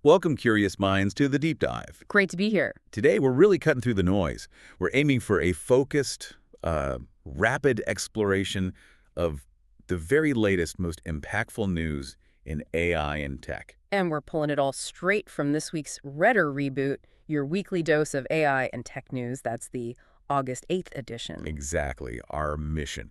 Welcome, curious minds, to the Deep Dive. Great to be here. Today, we're really cutting through the noise. We're aiming for a focused, rapid exploration of the very latest, most impactful news in AI and tech. And we're pulling it all straight from this week's Retter Reboot, your weekly dose of AI and tech news. That's the August 8th edition. Exactly, our mission.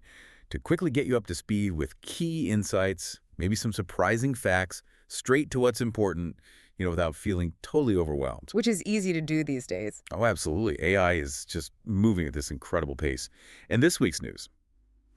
To quickly get you up to speed with key insights, maybe some surprising facts, straight to what's important, without feeling totally overwhelmed. Which is easy to do these days. Oh, absolutely. AI is just moving at this incredible pace. And this week's news,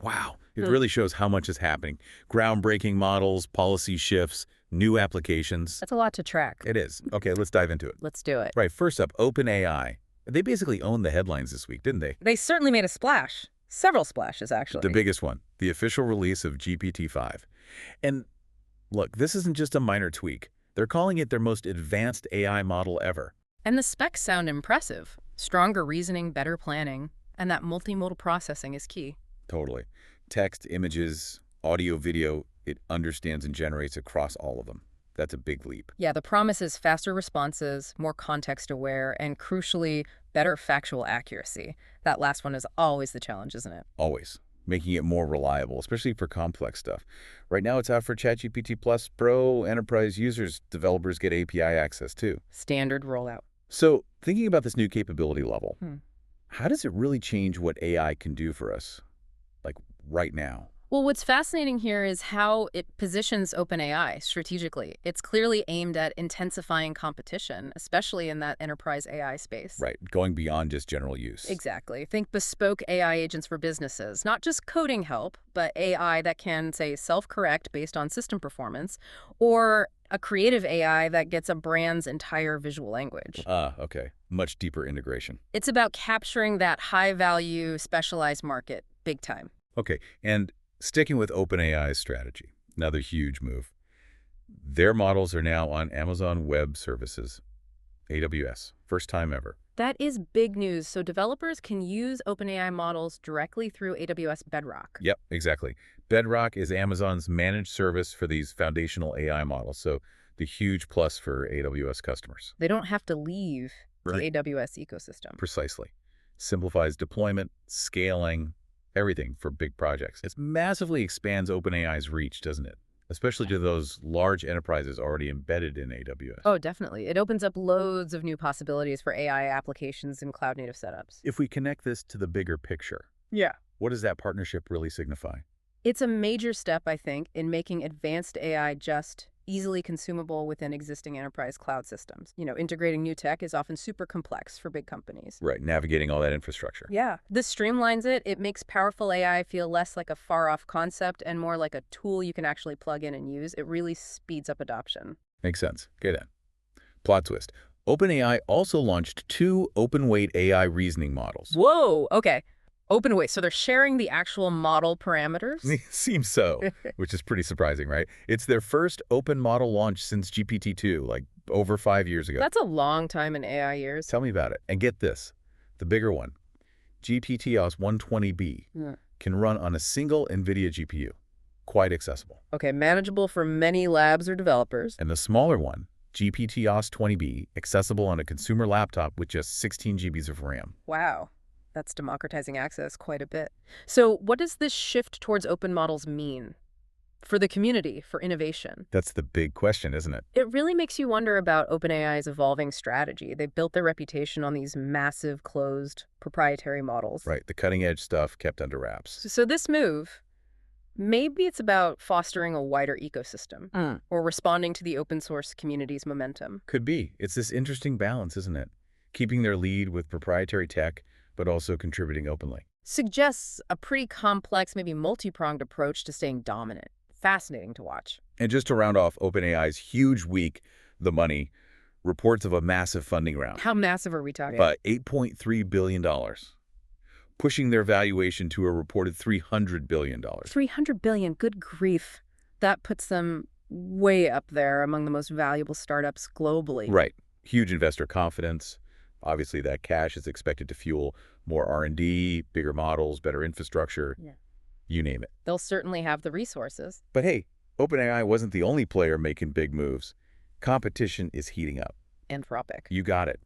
wow, it really shows how much is happening. Groundbreaking models, policy shifts, new applications. That's a lot to track. It is. Okay, let's dive into it. Let's do it. Right, first up, OpenAI. They basically owned the headlines this week, didn't they? They certainly made a splash. Several splashes, actually. The biggest one, the official release of GPT-5. And look, this isn't just a minor tweak. They're calling it their most advanced AI model ever. And the specs sound impressive. Stronger reasoning, better planning, and that multimodal processing is key. Totally. Text, images, audio, video, it understands and generates across all of them. That's a big leap. Yeah, the promise is faster responses, more context-aware, and crucially, better factual accuracy. That last one is always the challenge, isn't it? Always. Making it more reliable, especially for complex stuff. Right now, it's out for ChatGPT Plus Pro enterprise users. Developers get API access, too. Standard rollout. So, thinking about this new capability level, how does it really change what AI can do for us, like right now? Well, what's fascinating here is how it positions OpenAI strategically. It's clearly aimed at intensifying competition, especially in that enterprise AI space. Right, going beyond just general use. Exactly. Think bespoke AI agents for businesses, not just coding help, but AI that can, say, self-correct based on system performance, or a creative AI that gets a brand's entire visual language. Okay. Much deeper integration. It's about capturing that high-value, specialized market big time. Okay, and sticking with OpenAI's strategy, another huge move. Their models are now on Amazon Web Services, AWS, first time ever. That is big news. So developers can use OpenAI models directly through AWS Bedrock. Yep, exactly. Bedrock is Amazon's managed service for these foundational AI models, so the huge plus for AWS customers. They don't have to leave the AWS ecosystem. Precisely. Simplifies deployment, scaling, everything for big projects. It massively expands OpenAI's reach, doesn't it? Especially to those large enterprises already embedded in AWS. Oh, definitely. It opens up loads of new possibilities for AI applications and cloud-native setups. If we connect this to the bigger picture, what does that partnership really signify? It's a major step, I think, in making advanced AI just easily consumable within existing enterprise cloud systems. Integrating new tech is often super complex for big companies. Right, navigating all that infrastructure. Yeah. This streamlines it. It makes powerful AI feel less like a far-off concept and more like a tool you can actually plug in and use. It really speeds up adoption. Makes sense. Okay then. Plot twist. OpenAI also launched 2 open-weight AI reasoning models. Whoa, okay. OpenWeight, so they're sharing the actual model parameters? Seems so, which is pretty surprising, right? It's their first open model launch since GPT-2, like over 5 years ago. That's a long time in AI years. Tell me about it. And get this, the bigger one, GPT-OS 120B, can run on a single NVIDIA GPU. Quite accessible. Okay, manageable for many labs or developers. And the smaller one, GPT-OS 20B, accessible on a consumer laptop with just 16 GBs of RAM. Wow. That's democratizing access quite a bit. So what does this shift towards open models mean for the community, for innovation? That's the big question, isn't it? It really makes you wonder about OpenAI's evolving strategy. They built their reputation on these massive, closed, proprietary models. Right, the cutting-edge stuff kept under wraps. So this move, maybe it's about fostering a wider ecosystem or responding to the open source community's momentum. Could be. It's this interesting balance, isn't it? Keeping their lead with proprietary tech, but also contributing openly. Suggests a pretty complex, maybe multi-pronged approach to staying dominant. Fascinating to watch. And just to round off OpenAI's huge week, the money, reports of a massive funding round. How massive are we talking? $8.3 billion, pushing their valuation to a reported $300 billion. $300 billion, good grief. That puts them way up there among the most valuable startups globally. Right. Huge investor confidence. Obviously, that cash is expected to fuel more R&D, bigger models, better infrastructure, you name it. They'll certainly have the resources. But hey, OpenAI wasn't the only player making big moves. Competition is heating up. Anthropic. You got it.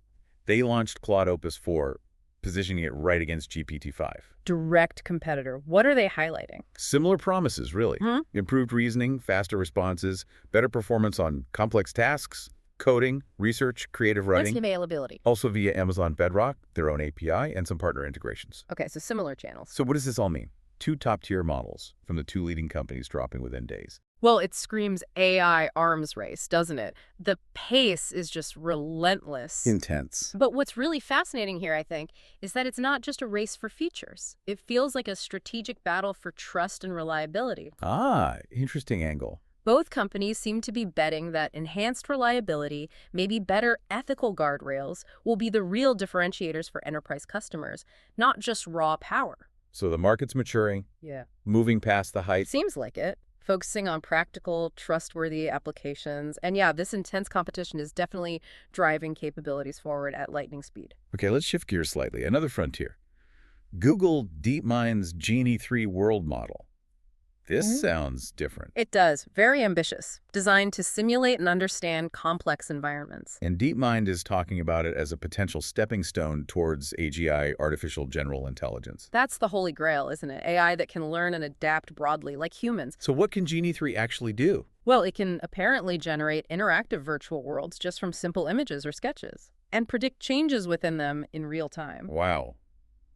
They launched Claude Opus 4, positioning it right against GPT-5. Direct competitor. What are they highlighting? Similar promises, really. Improved reasoning, faster responses, better performance on complex tasks, coding, research, creative What's writing. the availability? Also via Amazon Bedrock, their own API, and some partner integrations. Okay, so similar channels. So what does this all mean? 2 top-tier models from the 2 leading companies dropping within days. Well, it screams AI arms race, doesn't it? The pace is just relentless. Intense. But what's really fascinating here, I think, is that it's not just a race for features. It feels like a strategic battle for trust and reliability. Ah, interesting angle. Both companies seem to be betting that enhanced reliability, maybe better ethical guardrails, will be the real differentiators for enterprise customers, not just raw power. So the market's maturing, Yeah. moving past the hype. Seems like it. Focusing on practical, trustworthy applications. And yeah, this intense competition is definitely driving capabilities forward at lightning speed. Okay, let's shift gears slightly. Another frontier. Google DeepMind's Genie 3 world model. This sounds different. It does. Very ambitious. Designed to simulate and understand complex environments. And DeepMind is talking about it as a potential stepping stone towards AGI, artificial general intelligence. That's the holy grail, isn't it? AI that can learn and adapt broadly, like humans. So what can Genie 3 actually do? Well, it can apparently generate interactive virtual worlds just from simple images or sketches, and predict changes within them in real time. Wow.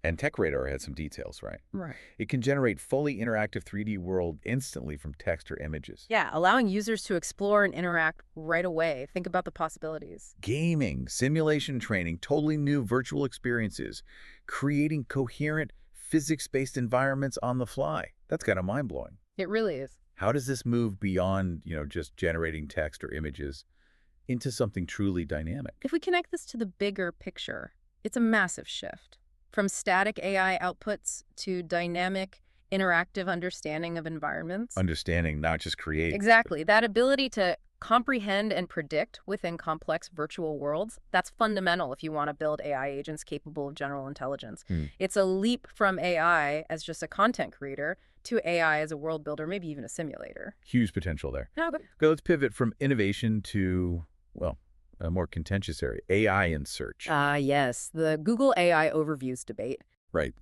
And TechRadar had some details, right? Right. It can generate fully interactive 3D world instantly from text or images. Yeah, allowing users to explore and interact right away. Think about the possibilities. Gaming, simulation training, totally new virtual experiences, creating coherent physics-based environments on the fly. That's kind of mind-blowing. It really is. How does this move beyond, just generating text or images into something truly dynamic? If we connect this to the bigger picture, it's a massive shift. From static AI outputs to dynamic, interactive understanding of environments. Understanding, not just create. Exactly. That ability to comprehend and predict within complex virtual worlds, that's fundamental if you want to build AI agents capable of general intelligence. It's a leap from AI as just a content creator to AI as a world builder, maybe even a simulator. Huge potential there. Okay. Okay, let's pivot from innovation to, well, a more contentious area, AI in search. Yes, the Google AI overviews debate. Right.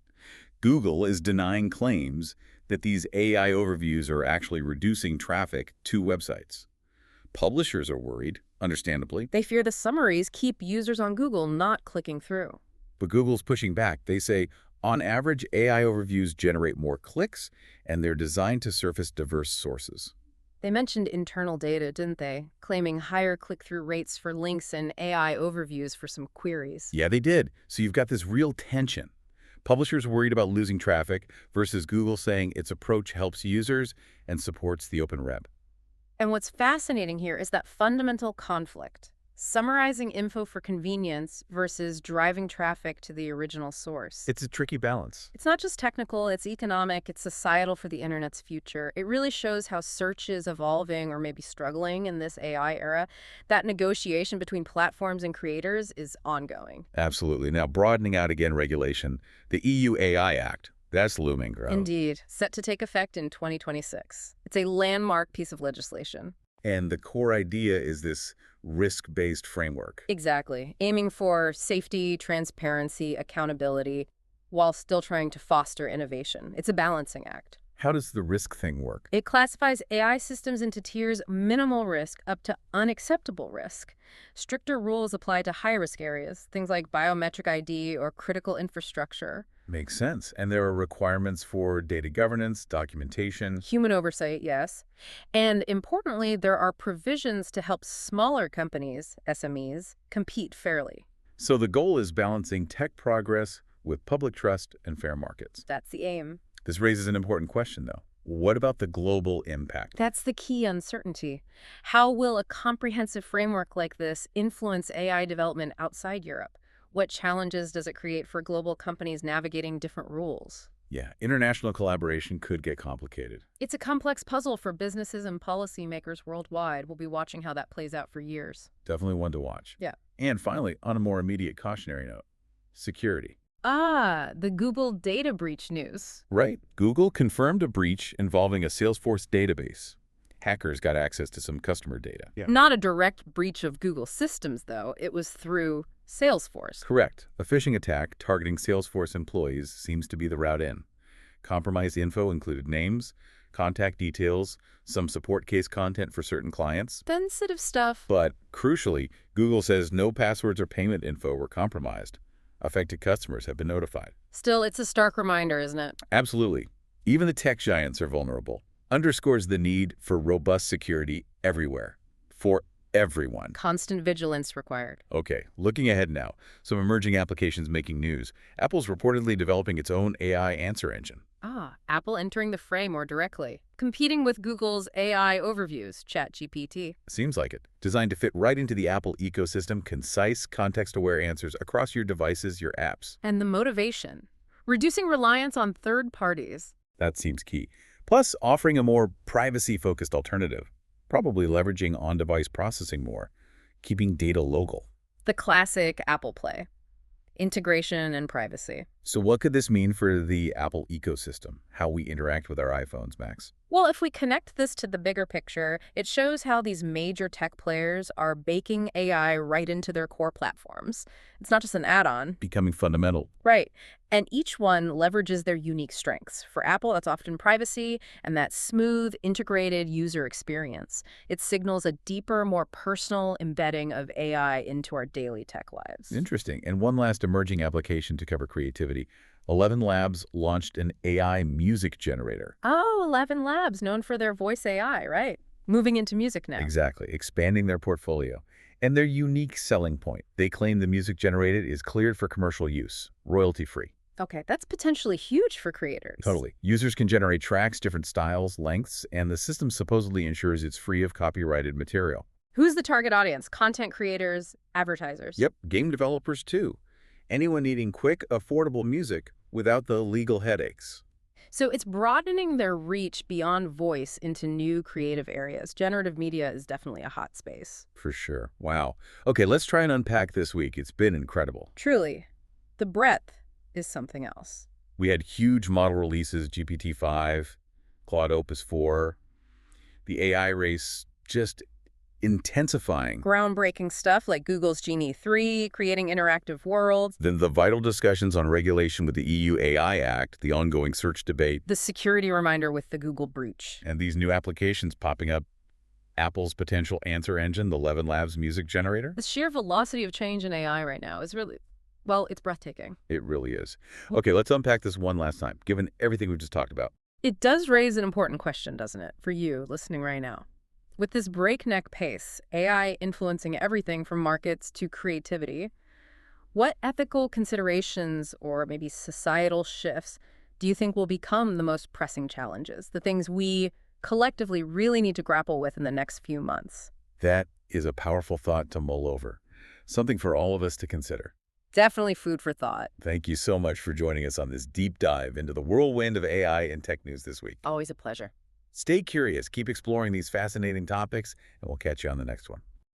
Google is denying claims that these AI overviews are actually reducing traffic to websites. Publishers are worried, understandably, They fear the summaries keep users on Google not clicking through. but Google's pushing back. They say, on average, AI overviews generate more clicks, and they're designed to surface diverse sources. They mentioned internal data, didn't they? Claiming higher click-through rates for links and AI overviews for some queries. Yeah, they did. So you've got this real tension. Publishers worried about losing traffic versus Google saying its approach helps users and supports the open web. And what's fascinating here is that fundamental conflict. Summarizing info for convenience versus driving traffic to the original source. It's a tricky balance. It's not just technical, it's economic, it's societal for the internet's future. It really shows how search is evolving or maybe struggling in this AI era. That negotiation between platforms and creators is ongoing. Absolutely. Now, broadening out again regulation, the EU AI Act, that's looming, Grove. Indeed, set to take effect in 2026. It's a landmark piece of legislation. And the core idea is this risk-based framework. Exactly. Aiming for safety, transparency, accountability, while still trying to foster innovation. It's a balancing act. How does the risk thing work? It classifies AI systems into tiers minimal risk up to unacceptable risk. Stricter rules apply to high-risk areas, things like biometric ID or critical infrastructure. Makes sense. And there are requirements for data governance, documentation. Human oversight, yes. And importantly, there are provisions to help smaller companies, SMEs, compete fairly. So the goal is balancing tech progress with public trust and fair markets. That's the aim. This raises an important question, though. What about the global impact? That's the key uncertainty. How will a comprehensive framework like this influence AI development outside Europe? What challenges does it create for global companies navigating different rules? Yeah, international collaboration could get complicated. It's a complex puzzle for businesses and policymakers worldwide. We'll be watching how that plays out for years. Definitely one to watch. Yeah. And finally, on a more immediate cautionary note, security. The Google data breach news. Right. Google confirmed a breach involving a Salesforce database. Hackers got access to some customer data. Yeah. Not a direct breach of Google systems, though. It was through Salesforce. Correct. A phishing attack targeting Salesforce employees seems to be the route in. Compromised info included names, contact details, some support case content for certain clients. Sensitive stuff. But, crucially, Google says no passwords or payment info were compromised. Affected customers have been notified. Still, it's a stark reminder, isn't it? Absolutely. Even the tech giants are vulnerable. Underscores the need for robust security everywhere. For everyone. Constant vigilance required. Okay, looking ahead now. Some emerging applications making news. Apple's reportedly developing its own AI answer engine. Apple entering the fray more directly. Competing with Google's AI overviews, ChatGPT. Seems like it. Designed to fit right into the Apple ecosystem, concise, context-aware answers across your devices, your apps. And the motivation. Reducing reliance on third parties. That seems key. Plus, offering a more privacy-focused alternative. Probably leveraging on-device processing more. Keeping data local. The classic Apple play. Integration and privacy. So what could this mean for the Apple ecosystem? How we interact with our iPhones, Max? Well, if we connect this to the bigger picture, it shows how these major tech players are baking AI right into their core platforms. It's not just an add-on. Becoming fundamental. Right. And each one leverages their unique strengths. For Apple, that's often privacy and that smooth, integrated user experience. It signals a deeper, more personal embedding of AI into our daily tech lives. Interesting. And one last emerging application to cover creativity. 11 Labs launched an AI music generator. 11 Labs, known for their voice AI, right? Moving into music now. Exactly. Expanding their portfolio. And their unique selling point. They claim the music generated is cleared for commercial use, royalty-free. Okay, that's potentially huge for creators. Totally. Users can generate tracks, different styles, lengths, and the system supposedly ensures it's free of copyrighted material. Who's the target audience? Content creators, advertisers? Yep, game developers too. Anyone needing quick, affordable music without the legal headaches. So it's broadening their reach beyond voice into new creative areas. Generative media is definitely a hot space. For sure. Wow. Okay, let's try and unpack this week. It's been incredible. Truly. The breadth is something else. We had huge model releases, GPT-5, Claude Opus 4, the AI race just intensifying. Groundbreaking stuff like Google's Genie 3, creating interactive worlds. Then the vital discussions on regulation with the EU AI Act, the ongoing search debate. The security reminder with the Google breach. And these new applications popping up. Apple's potential answer engine, the 11 Labs music generator. The sheer velocity of change in AI right now is really, well, it's breathtaking. It really is. Okay, let's unpack this one last time, given everything we've just talked about. It does raise an important question, doesn't it, for you listening right now? With this breakneck pace, AI influencing everything from markets to creativity, what ethical considerations or maybe societal shifts do you think will become the most pressing challenges, the things we collectively really need to grapple with in the next few months? That is a powerful thought to mull over, something for all of us to consider. Definitely food for thought. Thank you so much for joining us on this deep dive into the whirlwind of AI and tech news this week. Always a pleasure. Stay curious, keep exploring these fascinating topics, and we'll catch you on the next one.